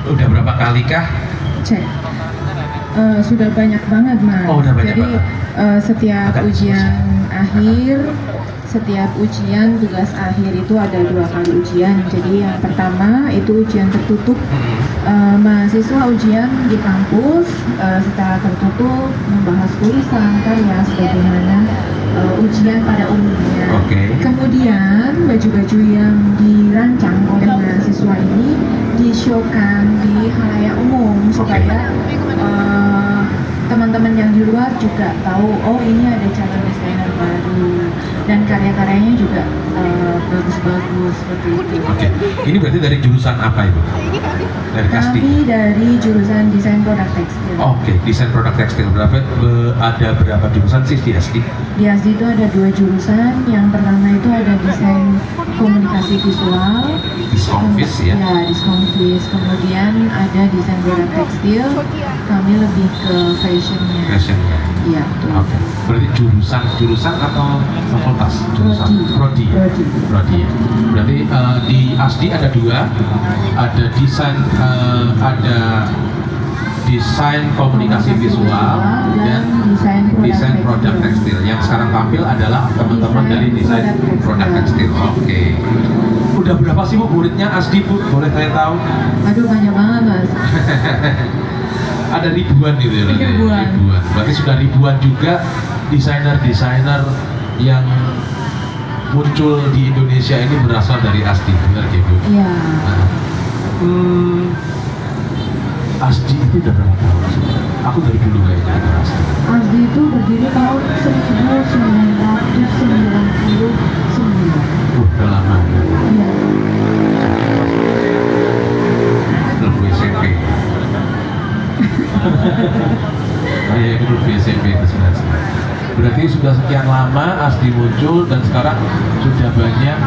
Udah berapa kali kah? Cek. Sudah banyak banget, Mas. Oh, udah banyak Jadi banget. setiap Agak ujian akhir, setiap ujian tugas akhir itu ada 2 kali ujian. Jadi yang pertama itu ujian tertutup. Mahasiswa ujian di kampus secara tertutup membahas tulisan karya sebagaimana ujian pada umumnya. Oke. Kemudian baju-baju yang dirancang oleh mahasiswa ini di-showkan di halayak umum supaya teman-teman yang di luar juga tahu, oh ini ada calon desainer baru dan karya-karyanya juga bagus-bagus seperti itu. Oke. Ini berarti dari jurusan apa Ibu? Dari Kasdi? Kami dari jurusan desain produk tekstil. Oke, desain produk tekstil. Ada berapa jurusan sih di Asdi? Di ASDI itu ada 2 jurusan. Yang pertama itu ada desain komunikasi visual. Diskonvis ya? Ya, diskonvis. Kemudian ada desain produk tekstil. Kami lebih ke fashionnya. Fashionnya. Iya, betul. Oke. Berarti jurusan atau fakultas? Jurusan. Prodi. Prodi ya. Berarti di Asdi ada 2, ada desain komunikasi visual dan desain produk tekstil. Yang sekarang tampil adalah teman-teman dari desain produk tekstil. Oke. Udah berapa sih Bu muridnya Asdi Bu? Boleh saya tahu? Aduh, banyak banget, Mas. Ada ribuan gitu ya? Ribuan. Berarti sudah ribuan juga desainer-desainer yang muncul di Indonesia ini berasal dari Asdi, benar gitu? Iya. Asdi itu udah berapa tahun? Aku dari dulu kayaknya ada Asdi. ASDI itu berdiri tahun 1999. Udah lama. Iya. Belum SMP. Saya itu dulu SMP itu sebenarnya. Berarti sudah sekian lama Asdi muncul dan sekarang sudah banyak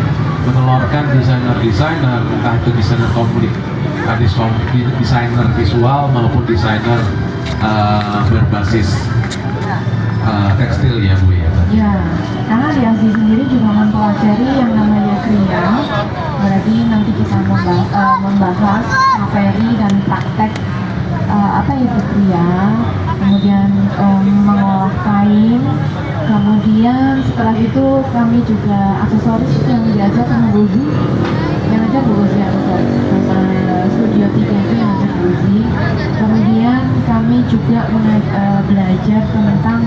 menelurkan desainer-desainer, entah itu desainer desainer visual maupun desainer berbasis tekstil ya Bu ya. Ya, karena di ASDI sendiri juga mempelajari yang namanya kriya. Berarti nanti kita membahas materi dan praktek apa itu kriya, kemudian mengolah kain, kemudian setelah itu kami juga aksesoris yang diajar sama Gozi, yang ajar Gozi aksesoris sama Studio 3 itu yang ajar Gozi. Kemudian kami juga belajar tentang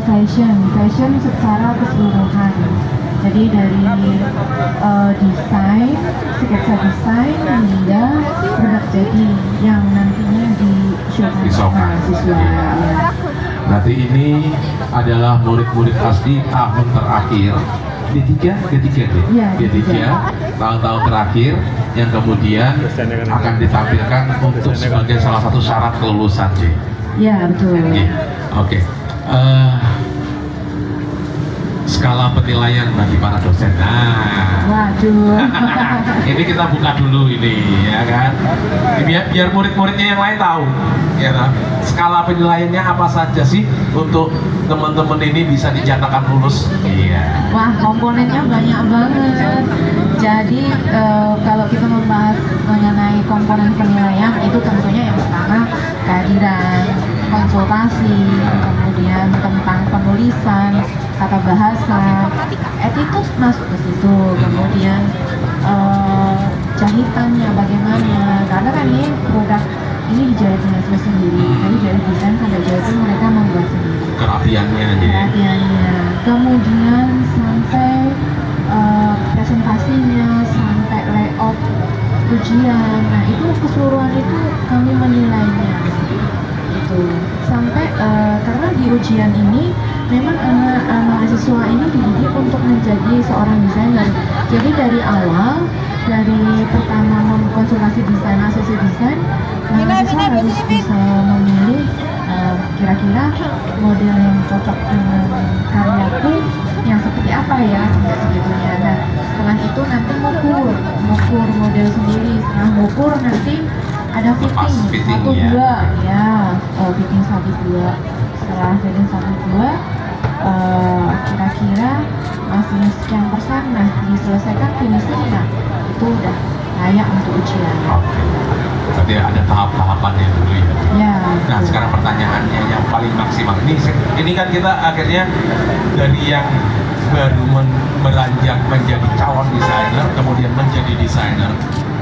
fashion secara keseluruhan. Jadi dari desain, sketsa desain hingga produk jadi yang nantinya di-showkan mahasiswa. Ya. Berarti ini adalah murid-murid Asdi tahun terakhir D3 Iya, D3 tahun-tahun terakhir yang kemudian akan ditampilkan untuk sebagai salah satu syarat kelulusan J. Ya, betul. Oke. Skala penilaian bagi para dosen. Nah, Waduh. ini kita buka dulu ini, ya kan? Biar murid-muridnya yang lain tahu, ya kan? Skala penilaiannya apa saja sih untuk teman-teman ini bisa dinyatakan lulus? Iya. Wah, komponennya banyak banget. Jadi kalau kita membahas mengenai komponen penilaian itu tentunya yang pertama kehadiran, konsultasi, kemudian tentang penulisan, kata bahasa, attitude masuk ke situ, kemudian jahitannya bagaimana, karena kan ini produk ini dijahit mahasiswa sendiri, jadi dari desain sampai jahit mereka membuat sendiri. Kerapiannya aja. Kerapiannya, kemudian sampai presentasinya, sampai layout ujian, nah itu keseluruhan itu kami menilainya. Itu sampai karena di ujian ini memang anak mahasiswa ini dididik untuk menjadi seorang desainer. Jadi dari awal, dari pertama mengkonsultasi desain, asosiasi desain, mahasiswa harus bisa memilih kira-kira model yang cocok dengan karyaku yang seperti apa ya, sampai segitunya. Nah setelah itu nanti ngukur model sendiri. Setelah ngukur nanti ada fitting 1-2 ya, fitting 1-2. Setelah fitting 1-2 kira-kira masih sekian persen, nah diselesaikan finishing, nah itu udah layak untuk ujian. Oke. berarti ada tahap-tahapannya dulu ya. Ya. Nah betul. sekarang pertanyaannya yang paling maksimal ini kan kita akhirnya dari yang baru meranjak menjadi calon desainer kemudian menjadi desainer.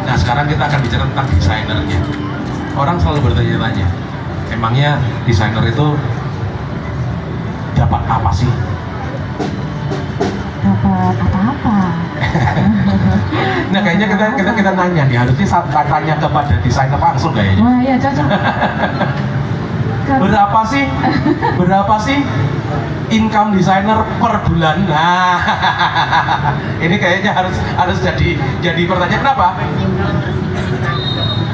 Nah sekarang kita akan bicara tentang desainernya. Orang selalu bertanya-tanya, emangnya desainer itu dapat apa sih? Dapat apa-apa. Nah kayaknya kita nanya nih, harusnya tanya kepada desainer langsung kayaknya. Wah ya cocok. Berapa sih income desainer per bulan? Nah, ini kayaknya harus jadi pertanyaan. Kenapa?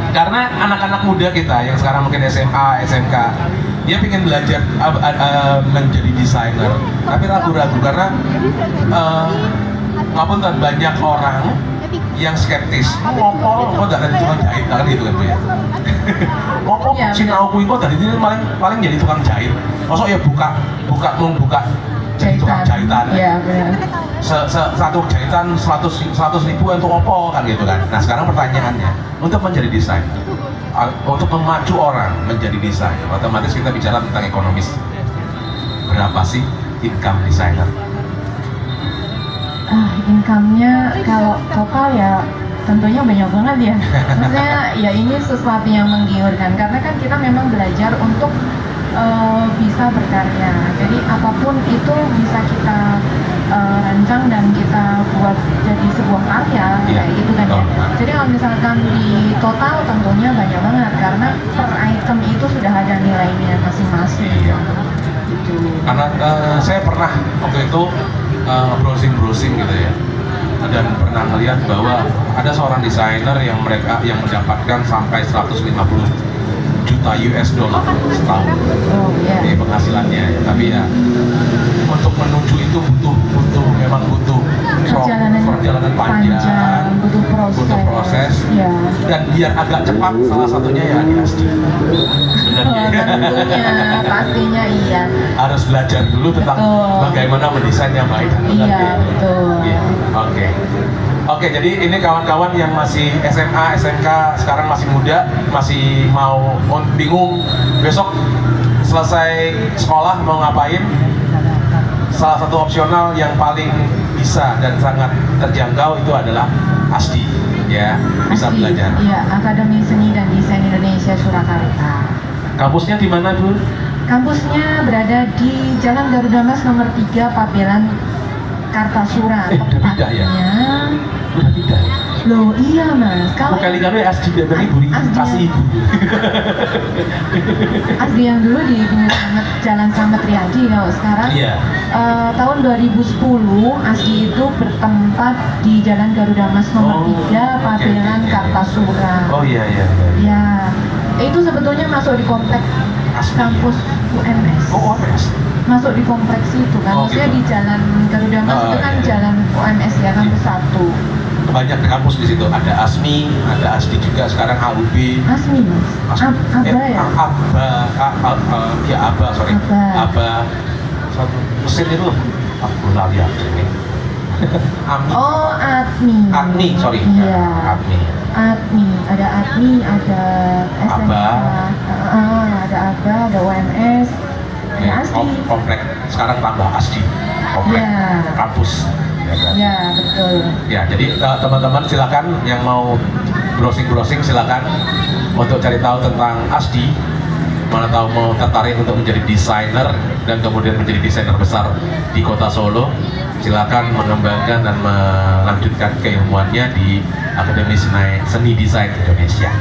Karena anak-anak muda kita yang sekarang mungkin SMA, SMK, dia ingin belajar menjadi desainer, tapi ragu-ragu karena ngapunten banyak orang yang skeptis. Kok dari tukang jahit kan gitu kan Bu ya? Kok Iya, sinau kuwi kok dari ini paling jadi tukang jahit. Mosok ya buka jadi tukang jahitan. Iya benar. Satu jahitan 100 ribu untuk opo kan gitu kan. Nah sekarang pertanyaannya, untuk menjadi desainer, untuk memacu orang menjadi desainer, otomatis kita bicara tentang ekonomis. Berapa sih income desainer? Income-nya kalau total ya tentunya banyak banget ya. Maksudnya ya ini sesuatu yang menggiurkan karena kan kita memang belajar untuk bisa berkarya. Jadi apapun itu bisa kita rancang dan kita buat jadi sebuah karya kayak gitu kan ya. Jadi kalau misalkan di total tentunya banyak banget karena per item itu sudah ada nilainya masing-masing. Iya. Gitu. Karena saya pernah waktu itu browsing gitu ya, dan pernah melihat bahwa ada seorang desainer yang mendapatkan sampai 150 juta US dollar setahun. Oh iya. Ini penghasilannya ya. Tapi ya untuk menuju itu memang butuh perjalanan panjang, butuh proses. Ya. Dan biar agak cepat salah satunya ya di ASCII. Sebenarnya Tentunya, pastinya iya. harus belajar dulu tentang bagaimana mendesain yang baik dan benar. Iya, betul. Iya. Oke, jadi ini kawan-kawan yang masih SMA, SMK, sekarang masih muda, masih mau bingung besok selesai sekolah mau ngapain. Salah satu opsional yang paling bisa dan sangat terjangkau itu adalah ASDI, ya, bisa ASDI, belajar. Iya, Akademi Seni dan Desain Indonesia Surakarta. Kampusnya di mana, Bu? Kampusnya berada di Jalan Garuda Mas nomor 3 Pabelan Kartasura. Udah pindah ya? Udah pindah ya? Loh iya Mas, kalau Kali-kali ASDI dari ibu kasih ibu. ASDI yang dulu di pinggir Jalan Slamet Riyadi, kalau sekarang Iya. tahun 2010 ASDI itu bertempat di Jalan Garuda Mas nomor 3 Pabelan Kartasura. Oh iya. Ya, itu sebetulnya masuk di komplek kampus UMS. Oh, UMS. Masuk di kompleks itu kan, Oh, maksudnya gitu. di Jalan Garuda Mas itu kan iya. jalan UMS ya, kampus 1. Banyak kampus di situ. Ada ASMI, ada ASDI juga, sekarang AUB. Asmi Mas, Aba ya? Aba, sorry. Aba. Aba. Satu mesin itu aku lihat ini. Ami. Oh, Admi. Sorry. Iya. Admi. Admi, ada Admi, ada SMK, Aba. Ada Aba, ada UMS, ada ASDI. Komplek sekarang tambah ASDI. Komplek Iya. kampus. Ya, kan? Ya, betul. Ya, jadi teman-teman silakan yang mau browsing silakan untuk cari tahu tentang ASDI. Mana tahu mau tertarik untuk menjadi desainer dan kemudian menjadi desainer besar di kota Solo, silakan mengembangkan dan melanjutkan keilmuannya di Akademi Seni Desain Indonesia.